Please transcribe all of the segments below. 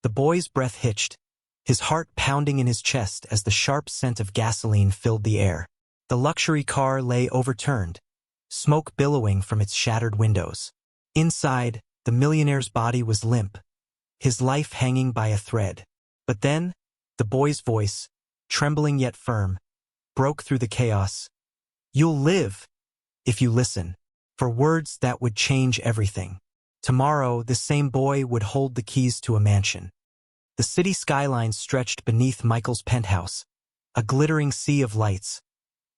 The boy's breath hitched, his heart pounding in his chest as the sharp scent of gasoline filled the air. The luxury car lay overturned, smoke billowing from its shattered windows. Inside, the millionaire's body was limp, his life hanging by a thread. But then, the boy's voice, trembling yet firm, broke through the chaos. "You'll live, if you listen," for words that would change everything. Tomorrow, this same boy would hold the keys to a mansion. The city skyline stretched beneath Michael's penthouse, a glittering sea of lights,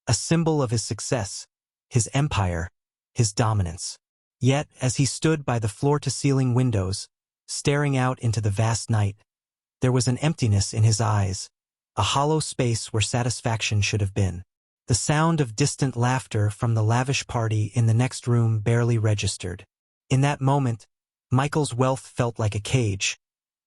a symbol of his success, his empire, his dominance. Yet, as he stood by the floor-to-ceiling windows, staring out into the vast night, there was an emptiness in his eyes, a hollow space where satisfaction should have been. The sound of distant laughter from the lavish party in the next room barely registered. In that moment, Michael's wealth felt like a cage,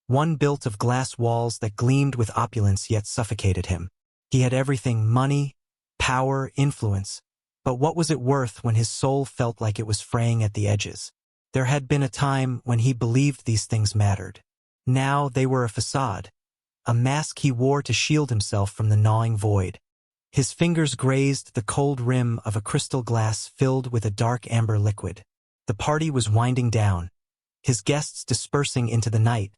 one built of glass walls that gleamed with opulence yet suffocated him. He had everything: money, power, influence. But what was it worth when his soul felt like it was fraying at the edges? There had been a time when he believed these things mattered. Now they were a facade, a mask he wore to shield himself from the gnawing void. His fingers grazed the cold rim of a crystal glass filled with a dark amber liquid. The party was winding down, his guests dispersing into the night,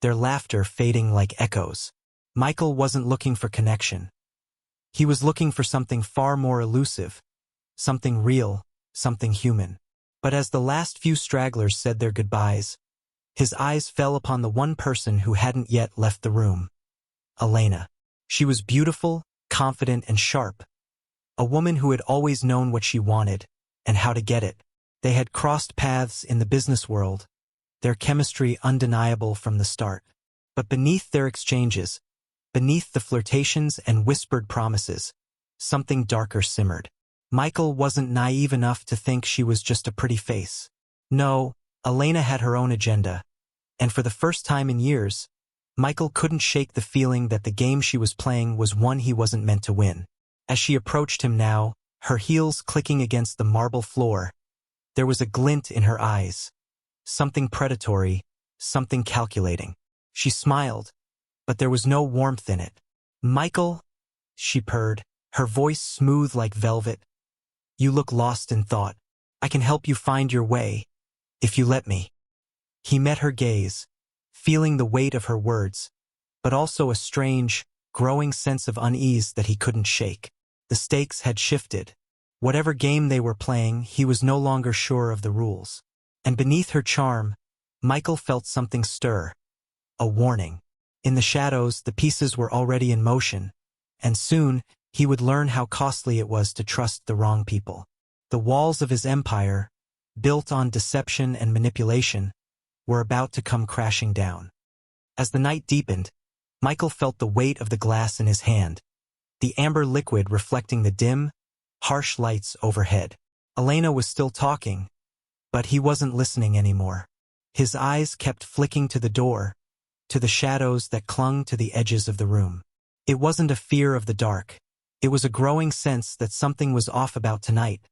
their laughter fading like echoes. Michael wasn't looking for connection. He was looking for something far more elusive, something real, something human. But as the last few stragglers said their goodbyes, his eyes fell upon the one person who hadn't yet left the room. Elena. She was beautiful, confident, and sharp. A woman who had always known what she wanted, and how to get it. They had crossed paths in the business world, their chemistry undeniable from the start. But beneath their exchanges, beneath the flirtations and whispered promises, something darker simmered. Michael wasn't naive enough to think she was just a pretty face. No, Elena had her own agenda, and for the first time in years, Michael couldn't shake the feeling that the game she was playing was one he wasn't meant to win. As she approached him now, her heels clicking against the marble floor, there was a glint in her eyes, something predatory, something calculating. She smiled, but there was no warmth in it. "Michael," she purred, her voice smooth like velvet, "you look lost in thought. I can help you find your way, if you let me." He met her gaze, feeling the weight of her words, but also a strange, growing sense of unease that he couldn't shake. The stakes had shifted. Whatever game they were playing, he was no longer sure of the rules. And beneath her charm, Michael felt something stir, a warning. In the shadows, the pieces were already in motion, and soon he would learn how costly it was to trust the wrong people. The walls of his empire, built on deception and manipulation, were about to come crashing down. As the night deepened, Michael felt the weight of the glass in his hand, the amber liquid reflecting the dim, harsh lights overhead. Elena was still talking, but he wasn't listening anymore. His eyes kept flicking to the door, to the shadows that clung to the edges of the room. It wasn't a fear of the dark. It was a growing sense that something was off about tonight,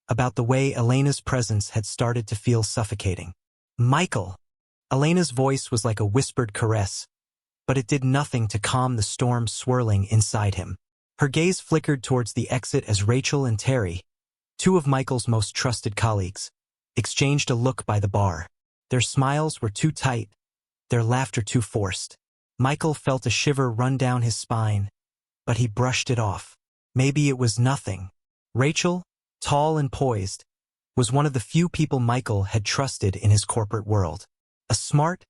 about the way Elena's presence had started to feel suffocating. "Michael!" Elena's voice was like a whispered caress, but it did nothing to calm the storm swirling inside him. Her gaze flickered towards the exit as Rachel and Terry, two of Michael's most trusted colleagues, exchanged a look by the bar. Their smiles were too tight, their laughter too forced. Michael felt a shiver run down his spine, but he brushed it off. Maybe it was nothing. Rachel, tall and poised, was one of the few people Michael had trusted in his corporate world. A smart,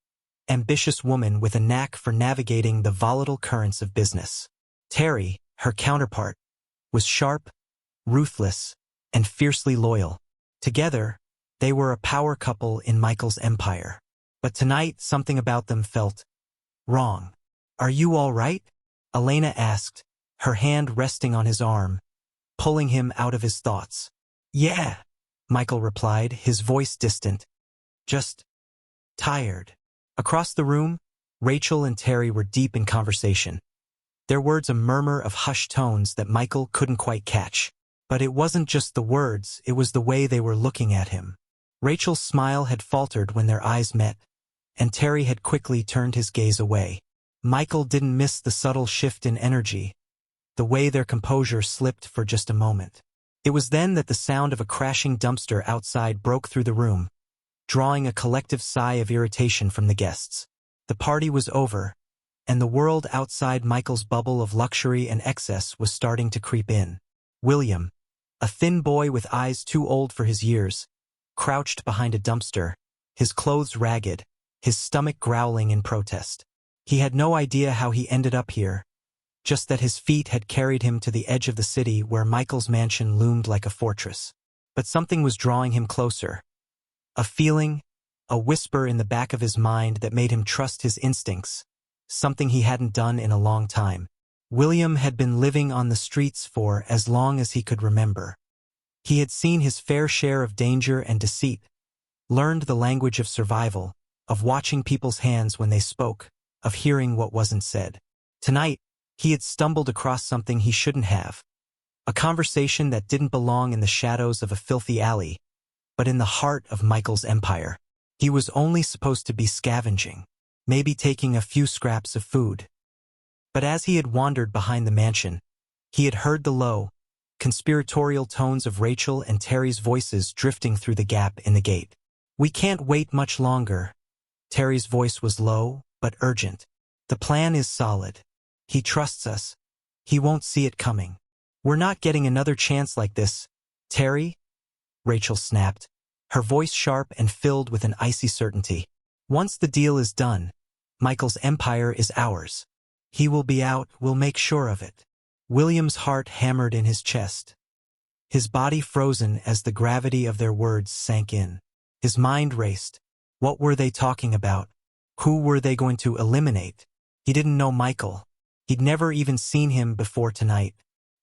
ambitious woman with a knack for navigating the volatile currents of business. Terry, her counterpart, was sharp, ruthless, and fiercely loyal. Together, they were a power couple in Michael's empire. But tonight, something about them felt wrong. "Are you all right?" Elena asked, her hand resting on his arm, pulling him out of his thoughts. "Yeah," Michael replied, his voice distant. "Just tired." Across the room, Rachel and Terry were deep in conversation, their words a murmur of hushed tones that Michael couldn't quite catch. But it wasn't just the words, it was the way they were looking at him. Rachel's smile had faltered when their eyes met, and Terry had quickly turned his gaze away. Michael didn't miss the subtle shift in energy, the way their composure slipped for just a moment. It was then that the sound of a crashing dumpster outside broke through the room, drawing a collective sigh of irritation from the guests. The party was over, and the world outside Michael's bubble of luxury and excess was starting to creep in. William, a thin boy with eyes too old for his years, crouched behind a dumpster, his clothes ragged, his stomach growling in protest. He had no idea how he ended up here, just that his feet had carried him to the edge of the city where Michael's mansion loomed like a fortress. But something was drawing him closer. A feeling, a whisper in the back of his mind that made him trust his instincts, something he hadn't done in a long time. William had been living on the streets for as long as he could remember. He had seen his fair share of danger and deceit, learned the language of survival, of watching people's hands when they spoke, of hearing what wasn't said. Tonight, he had stumbled across something he shouldn't have. A conversation that didn't belong in the shadows of a filthy alley, but in the heart of Michael's empire. He was only supposed to be scavenging, maybe taking a few scraps of food. But as he had wandered behind the mansion, he had heard the low, conspiratorial tones of Rachel and Terry's voices drifting through the gap in the gate. "We can't wait much longer." Terry's voice was low, but urgent. "The plan is solid. He trusts us. He won't see it coming. We're not getting another chance like this, Terry," Rachel snapped, her voice sharp and filled with an icy certainty. "Once the deal is done, Michael's empire is ours. He will be out, we'll make sure of it." William's heart hammered in his chest, his body frozen as the gravity of their words sank in. His mind raced. What were they talking about? Who were they going to eliminate? He didn't know Michael. He'd never even seen him before tonight.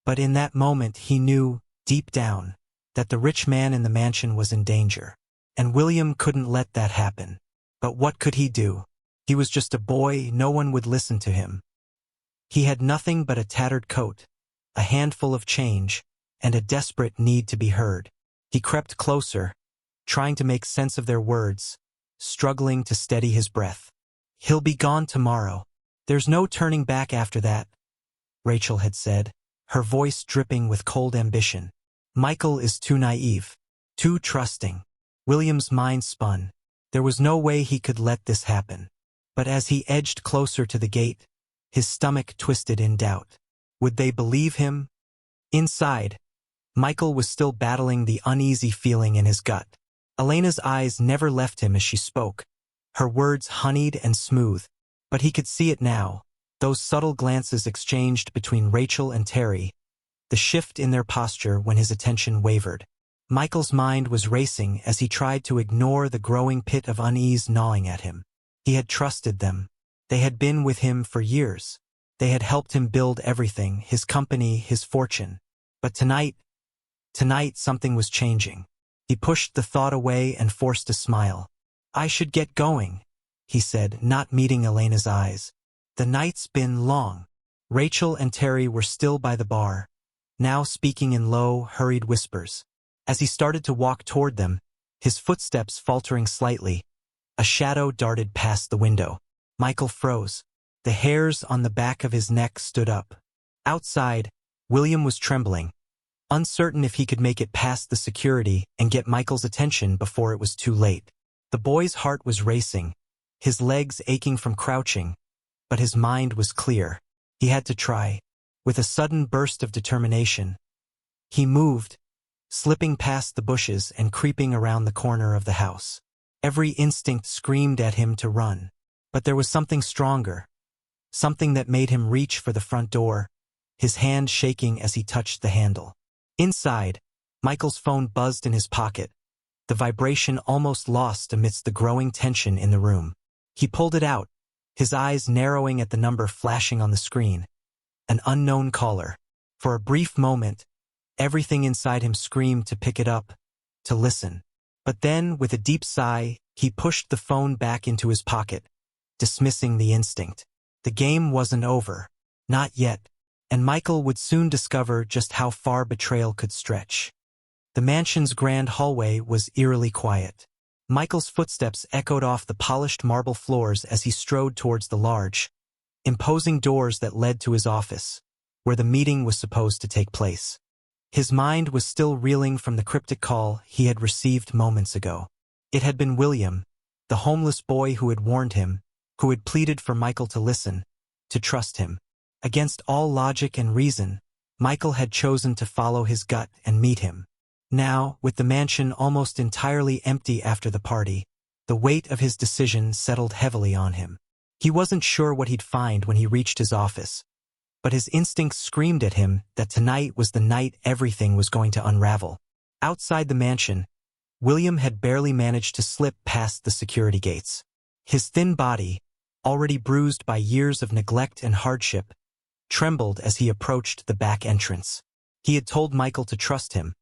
But in that moment he knew, deep down, that the rich man in the mansion was in danger. And William couldn't let that happen. But what could he do? He was just a boy, no one would listen to him. He had nothing but a tattered coat, a handful of change, and a desperate need to be heard. He crept closer, trying to make sense of their words, struggling to steady his breath. "He'll be gone tomorrow. There's no turning back after that," Rachel had said, her voice dripping with cold ambition. "Michael is too naive, too trusting." William's mind spun. There was no way he could let this happen. But as he edged closer to the gate, his stomach twisted in doubt. Would they believe him? Inside, Michael was still battling the uneasy feeling in his gut. Elena's eyes never left him as she spoke, her words honeyed and smooth. But he could see it now, those subtle glances exchanged between Rachel and Terry, the shift in their posture when his attention wavered. Michael's mind was racing as he tried to ignore the growing pit of unease gnawing at him. He had trusted them. They had been with him for years. They had helped him build everything, his company, his fortune. But tonight something was changing. He pushed the thought away and forced a smile. "I should get going," he said, not meeting Elena's eyes. "The night's been long." Rachel and Terry were still by the bar, now speaking in low, hurried whispers. As he started to walk toward them, his footsteps faltering slightly, a shadow darted past the window. Michael froze. The hairs on the back of his neck stood up. Outside, William was trembling, uncertain if he could make it past the security and get Michael's attention before it was too late. The boy's heart was racing, his legs aching from crouching, but his mind was clear. He had to try. With a sudden burst of determination, he moved, slipping past the bushes and creeping around the corner of the house. Every instinct screamed at him to run. But there was something stronger, something that made him reach for the front door, his hand shaking as he touched the handle. Inside, Michael's phone buzzed in his pocket, the vibration almost lost amidst the growing tension in the room. He pulled it out, his eyes narrowing at the number flashing on the screen. An unknown caller. For a brief moment, everything inside him screamed to pick it up, to listen. But then, with a deep sigh, he pushed the phone back into his pocket, dismissing the instinct. The game wasn't over. Not yet. And Michael would soon discover just how far betrayal could stretch. The mansion's grand hallway was eerily quiet. Michael's footsteps echoed off the polished marble floors as he strode towards the large, imposing doors that led to his office, where the meeting was supposed to take place. His mind was still reeling from the cryptic call he had received moments ago. It had been William, the homeless boy who had warned him, who had pleaded for Michael to listen, to trust him. Against all logic and reason, Michael had chosen to follow his gut and meet him. Now, with the mansion almost entirely empty after the party, the weight of his decision settled heavily on him. He wasn't sure what he'd find when he reached his office, but his instincts screamed at him that tonight was the night everything was going to unravel. Outside the mansion, William had barely managed to slip past the security gates. His thin body, already bruised by years of neglect and hardship, trembled as he approached the back entrance. He had told Michael to trust him,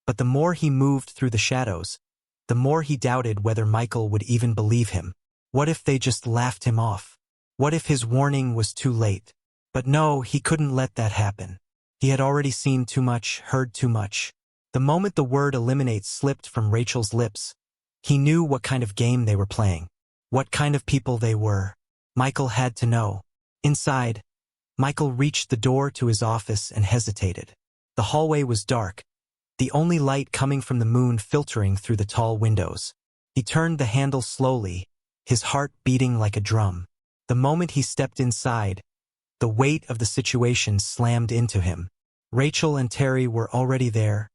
but the more he moved through the shadows, the more he doubted whether Michael would even believe him. What if they just laughed him off? What if his warning was too late? But no, he couldn't let that happen. He had already seen too much, heard too much. The moment the word eliminate slipped from Rachel's lips, he knew what kind of game they were playing, what kind of people they were. Michael had to know. Inside, Michael reached the door to his office and hesitated. The hallway was dark, the only light coming from the moon filtering through the tall windows. He turned the handle slowly, his heart beating like a drum. The moment he stepped inside, the weight of the situation slammed into him. Rachel and Terry were already there,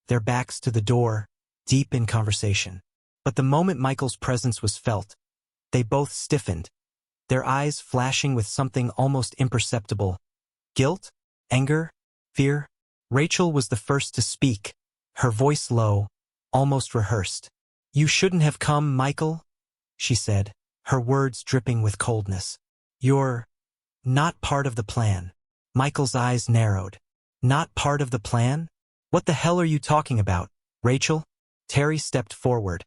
their backs to the door, deep in conversation. But the moment Michael's presence was felt, they both stiffened, their eyes flashing with something almost imperceptible. Guilt? Anger? Fear? Rachel was the first to speak, her voice low, almost rehearsed. "You shouldn't have come, Michael," she said, her words dripping with coldness. "You're not part of the plan." Michael's eyes narrowed. "Not part of the plan? What the hell are you talking about, Rachel?" Terry stepped forward,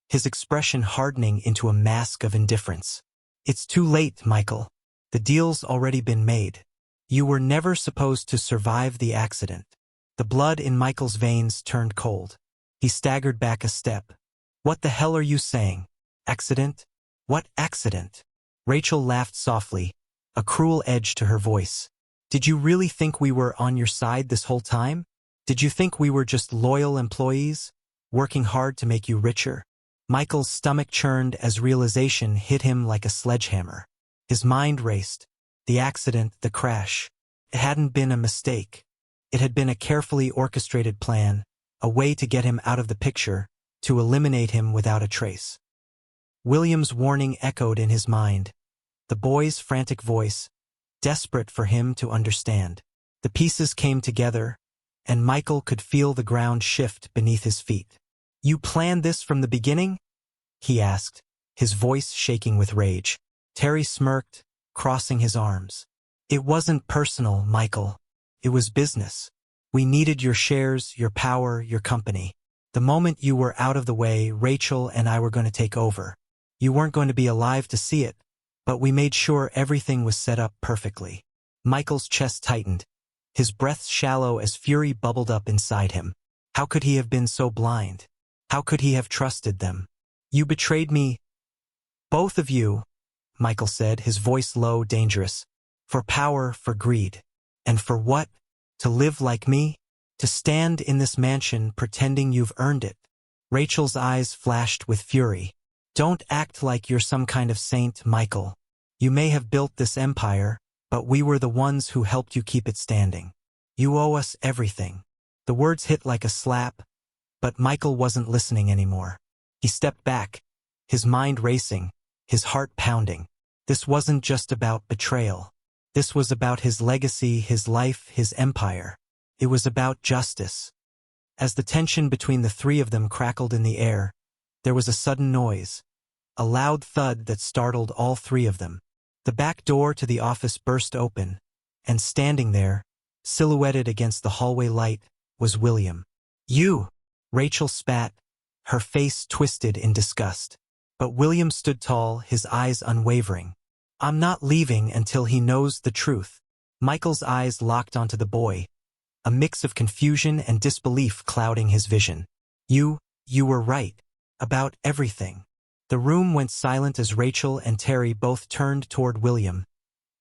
his expression hardening into a mask of indifference. "It's too late, Michael. The deal's already been made. You were never supposed to survive the accident." The blood in Michael's veins turned cold. He staggered back a step. "What the hell are you saying? Accident? What accident?" Rachel laughed softly, a cruel edge to her voice. "Did you really think we were on your side this whole time? Did you think we were just loyal employees, working hard to make you richer?" Michael's stomach churned as realization hit him like a sledgehammer. His mind raced. The accident, the crash. It hadn't been a mistake. It had been a carefully orchestrated plan, a way to get him out of the picture, to eliminate him without a trace. William's warning echoed in his mind, the boy's frantic voice, desperate for him to understand. The pieces came together, and Michael could feel the ground shift beneath his feet. "You planned this from the beginning?" he asked, his voice shaking with rage. Terry smirked, crossing his arms. "It wasn't personal, Michael. It was business. We needed your shares, your power, your company. The moment you were out of the way, Rachel and I were going to take over. You weren't going to be alive to see it, but we made sure everything was set up perfectly." Michael's chest tightened, his breath shallow as fury bubbled up inside him. How could he have been so blind? How could he have trusted them? "You betrayed me, both of you," Michael said, his voice low, dangerous. "For power, for greed. And for what? To live like me? To stand in this mansion pretending you've earned it?" Rachel's eyes flashed with fury. "Don't act like you're some kind of saint, Michael. You may have built this empire, but we were the ones who helped you keep it standing. You owe us everything." The words hit like a slap, but Michael wasn't listening anymore. He stepped back, his mind racing, his heart pounding. This wasn't just about betrayal. This was about his legacy, his life, his empire. It was about justice. As the tension between the three of them crackled in the air, there was a sudden noise, a loud thud that startled all three of them. The back door to the office burst open, and standing there, silhouetted against the hallway light, was William. "You!" Rachel spat, her face twisted in disgust. But William stood tall, his eyes unwavering. "I'm not leaving until he knows the truth." Michael's eyes locked onto the boy, a mix of confusion and disbelief clouding his vision. You were right. About everything. The room went silent as Rachel and Terry both turned toward William,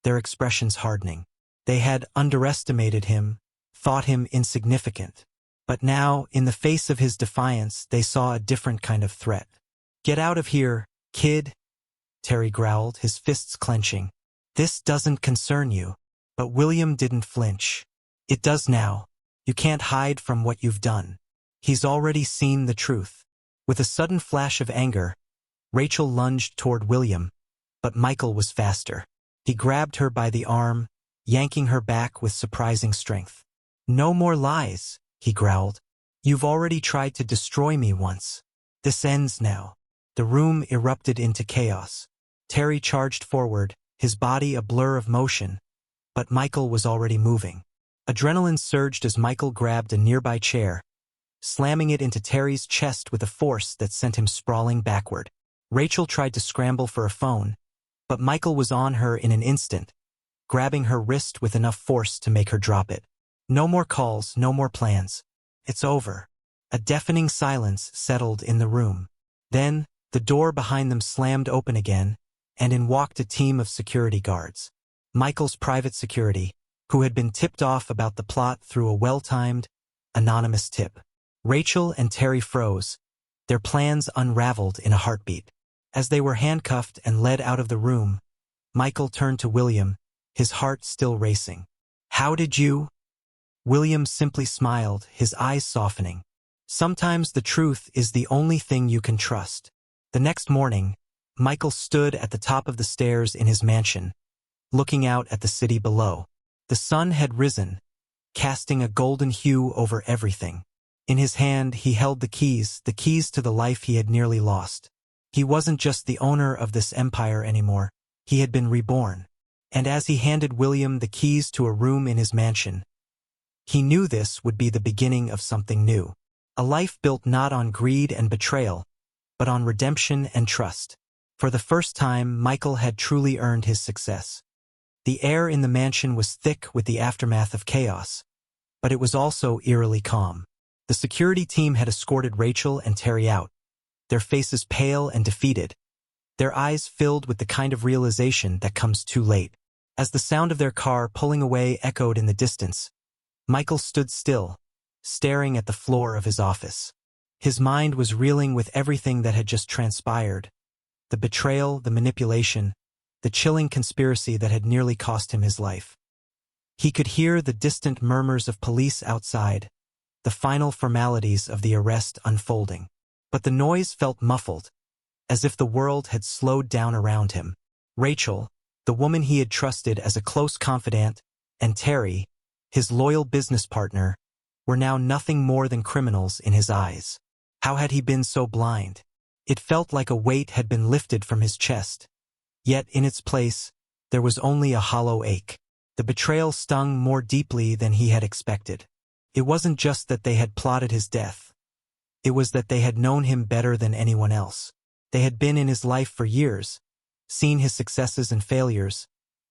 their expressions hardening. They had underestimated him, thought him insignificant. But now, in the face of his defiance, they saw a different kind of threat. "Get out of here, kid," Terry growled, his fists clenching. "This doesn't concern you." But William didn't flinch. "It does now. You can't hide from what you've done." He's already seen the truth. With a sudden flash of anger, Rachel lunged toward William, but Michael was faster. He grabbed her by the arm, yanking her back with surprising strength. "No more lies," he growled. "You've already tried to destroy me once. This ends now." The room erupted into chaos. Terry charged forward, his body a blur of motion, but Michael was already moving. Adrenaline surged as Michael grabbed a nearby chair, slamming it into Terry's chest with a force that sent him sprawling backward. Rachel tried to scramble for a phone, but Michael was on her in an instant, grabbing her wrist with enough force to make her drop it. No more calls, no more plans. It's over. A deafening silence settled in the room. Then, the door behind them slammed open again, and in walked a team of security guards. Michael's private security, who had been tipped off about the plot through a well-timed, anonymous tip. Rachel and Terry froze, their plans unraveled in a heartbeat. As they were handcuffed and led out of the room, Michael turned to William, his heart still racing. "How did you?" William simply smiled, his eyes softening. "Sometimes the truth is the only thing you can trust." The next morning, Michael stood at the top of the stairs in his mansion, looking out at the city below. The sun had risen, casting a golden hue over everything. In his hand, he held the keys to the life he had nearly lost. He wasn't just the owner of this empire anymore, he had been reborn. And as he handed William the keys to a room in his mansion, he knew this would be the beginning of something new. A life built not on greed and betrayal, but on redemption and trust. For the first time, Michael had truly earned his success. The air in the mansion was thick with the aftermath of chaos, but it was also eerily calm. The security team had escorted Rachel and Terry out, their faces pale and defeated, their eyes filled with the kind of realization that comes too late. As the sound of their car pulling away echoed in the distance, Michael stood still, staring at the floor of his office. His mind was reeling with everything that had just transpired. The betrayal, the manipulation, the chilling conspiracy that had nearly cost him his life. He could hear the distant murmurs of police outside, the final formalities of the arrest unfolding. But the noise felt muffled, as if the world had slowed down around him. Rachel, the woman he had trusted as a close confidant, and Terry, his loyal business partner, were now nothing more than criminals in his eyes. How had he been so blind? It felt like a weight had been lifted from his chest. Yet in its place, there was only a hollow ache. The betrayal stung more deeply than he had expected. It wasn't just that they had plotted his death. It was that they had known him better than anyone else. They had been in his life for years, seen his successes and failures,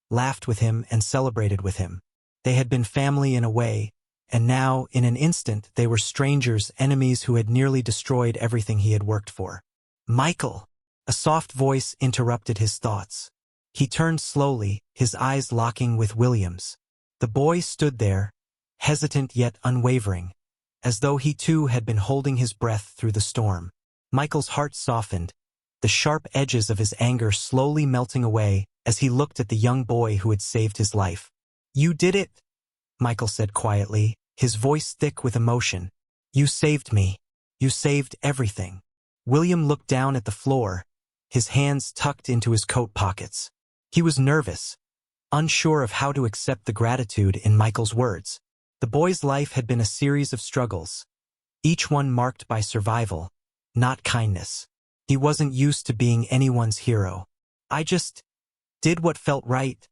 laughed with him and celebrated with him. They had been family in a way, and now, in an instant, they were strangers, enemies who had nearly destroyed everything he had worked for. "Michael!" A soft voice interrupted his thoughts. He turned slowly, his eyes locking with William's. The boy stood there, hesitant yet unwavering, as though he too had been holding his breath through the storm. Michael's heart softened, the sharp edges of his anger slowly melting away as he looked at the young boy who had saved his life. "You did it," Michael said quietly, his voice thick with emotion. "You saved me. You saved everything." William looked down at the floor, his hands tucked into his coat pockets. He was nervous, unsure of how to accept the gratitude in Michael's words. The boy's life had been a series of struggles, each one marked by survival, not kindness. He wasn't used to being anyone's hero. "I just did what felt right,"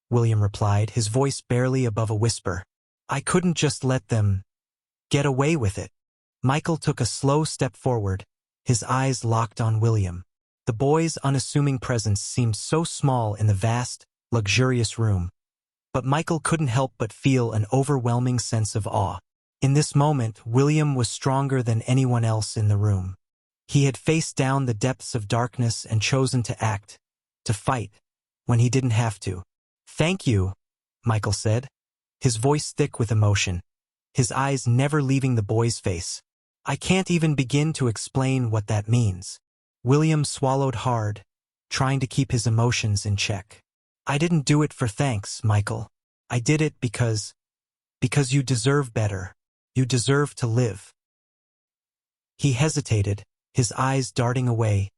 William replied, his voice barely above a whisper. "I couldn't just let them get away with it." Michael took a slow step forward, his eyes locked on William. The boy's unassuming presence seemed so small in the vast, luxurious room, but Michael couldn't help but feel an overwhelming sense of awe. In this moment, William was stronger than anyone else in the room. He had faced down the depths of darkness and chosen to act, to fight, when he didn't have to. "Thank you," Michael said, his voice thick with emotion, his eyes never leaving the boy's face. "I can't even begin to explain what that means." William swallowed hard, trying to keep his emotions in check. "I didn't do it for thanks, Michael. I did it because you deserve better. You deserve to live." He hesitated, his eyes darting away,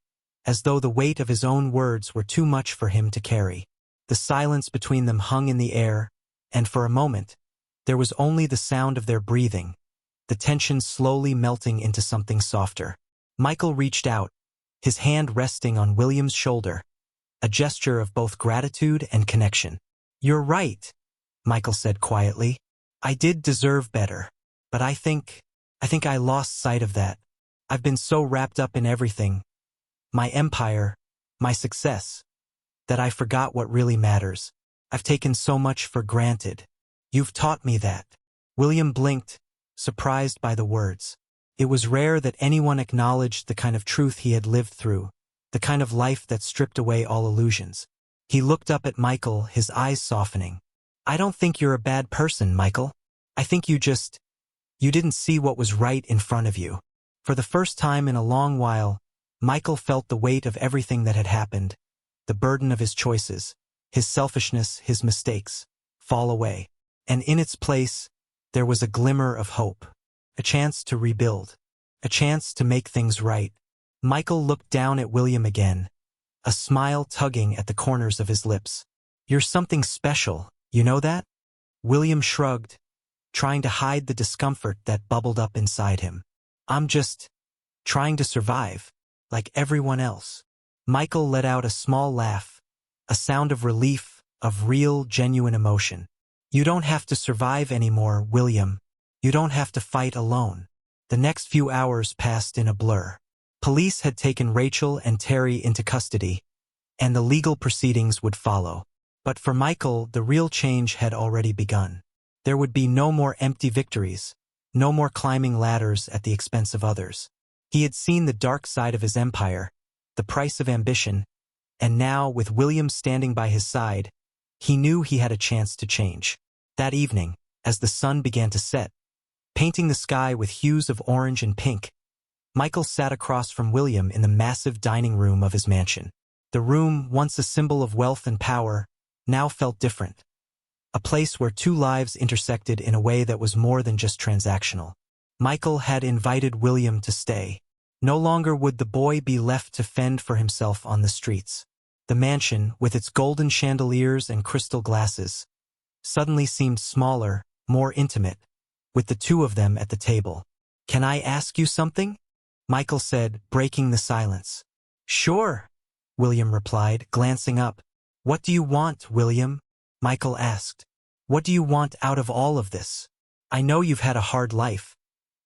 as though the weight of his own words were too much for him to carry. The silence between them hung in the air, and for a moment, there was only the sound of their breathing, the tension slowly melting into something softer. Michael reached out, his hand resting on William's shoulder, a gesture of both gratitude and connection. "You're right," Michael said quietly. "I did deserve better, but I think I lost sight of that. I've been so wrapped up in everything, my empire, my success, that I forgot what really matters. I've taken so much for granted. You've taught me that." William blinked, surprised by the words. It was rare that anyone acknowledged the kind of truth he had lived through, the kind of life that stripped away all illusions. He looked up at Michael, his eyes softening. "I don't think you're a bad person, Michael. I think you didn't see what was right in front of you." For the first time in a long while, Michael felt the weight of everything that had happened, the burden of his choices, his selfishness, his mistakes, fall away. And in its place, there was a glimmer of hope, a chance to rebuild, a chance to make things right. Michael looked down at William again, a smile tugging at the corners of his lips. "You're something special, you know that?" William shrugged, trying to hide the discomfort that bubbled up inside him. "I'm just trying to survive, like everyone else." Michael let out a small laugh, a sound of relief, of real, genuine emotion. "You don't have to survive anymore, William. You don't have to fight alone." The next few hours passed in a blur. Police had taken Rachel and Terry into custody, and the legal proceedings would follow. But for Michael, the real change had already begun. There would be no more empty victories, no more climbing ladders at the expense of others. He had seen the dark side of his empire, the price of ambition, and now, with William standing by his side, he knew he had a chance to change. That evening, as the sun began to set, painting the sky with hues of orange and pink, Michael sat across from William in the massive dining room of his mansion. The room, once a symbol of wealth and power, now felt different. A place where two lives intersected in a way that was more than just transactional. Michael had invited William to stay. No longer would the boy be left to fend for himself on the streets. The mansion, with its golden chandeliers and crystal glasses, suddenly seemed smaller, more intimate, with the two of them at the table. "Can I ask you something?" Michael said, breaking the silence. "Sure," William replied, glancing up. "What do you want, William?" Michael asked. "What do you want out of all of this? I know you've had a hard life,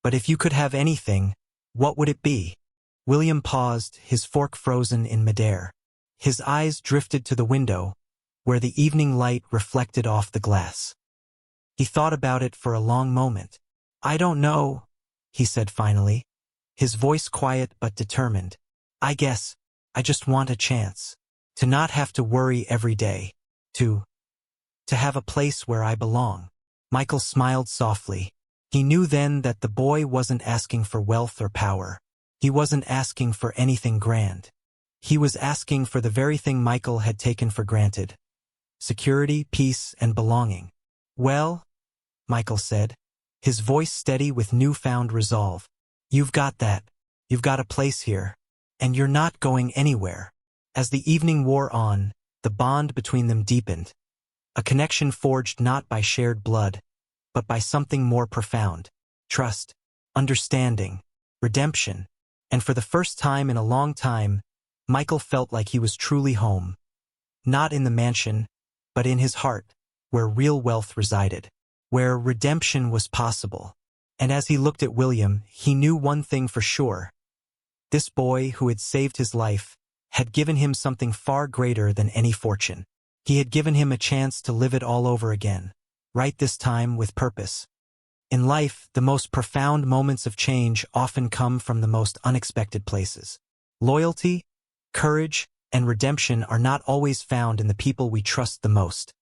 but if you could have anything, what would it be?" William paused, his fork frozen in midair. His eyes drifted to the window, where the evening light reflected off the glass. He thought about it for a long moment. "I don't know," he said finally, his voice quiet but determined. "I guess I just want a chance. To not have to worry every day. To have a place where I belong." Michael smiled softly. He knew then that the boy wasn't asking for wealth or power. He wasn't asking for anything grand. He was asking for the very thing Michael had taken for granted: security, peace, and belonging. "Well," Michael said, his voice steady with newfound resolve, "you've got that. You've got a place here. And you're not going anywhere." As the evening wore on, the bond between them deepened. A connection forged not by shared blood, but by something more profound: trust, understanding, redemption. And for the first time in a long time, Michael felt like he was truly home. Not in the mansion, but in his heart, where real wealth resided, where redemption was possible. And as he looked at William, he knew one thing for sure. This boy who had saved his life had given him something far greater than any fortune. He had given him a chance to live it all over again, right this time with purpose. In life, the most profound moments of change often come from the most unexpected places. Loyalty, courage, and redemption are not always found in the people we trust the most.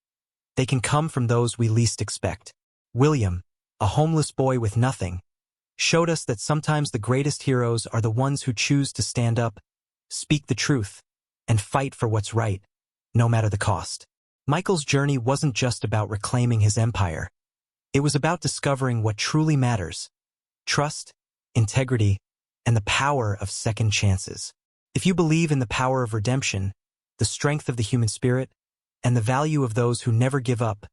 They can come from those we least expect. William, a homeless boy with nothing, showed us that sometimes the greatest heroes are the ones who choose to stand up, speak the truth, and fight for what's right, no matter the cost. Michael's journey wasn't just about reclaiming his empire. It was about discovering what truly matters: trust, integrity, and the power of second chances. If you believe in the power of redemption, the strength of the human spirit, and the value of those who never give up,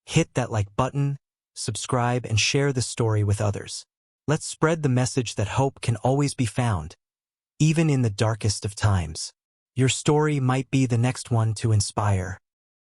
hit that like button, subscribe, and share this story with others. Let's spread the message that hope can always be found, even in the darkest of times. Your story might be the next one to inspire.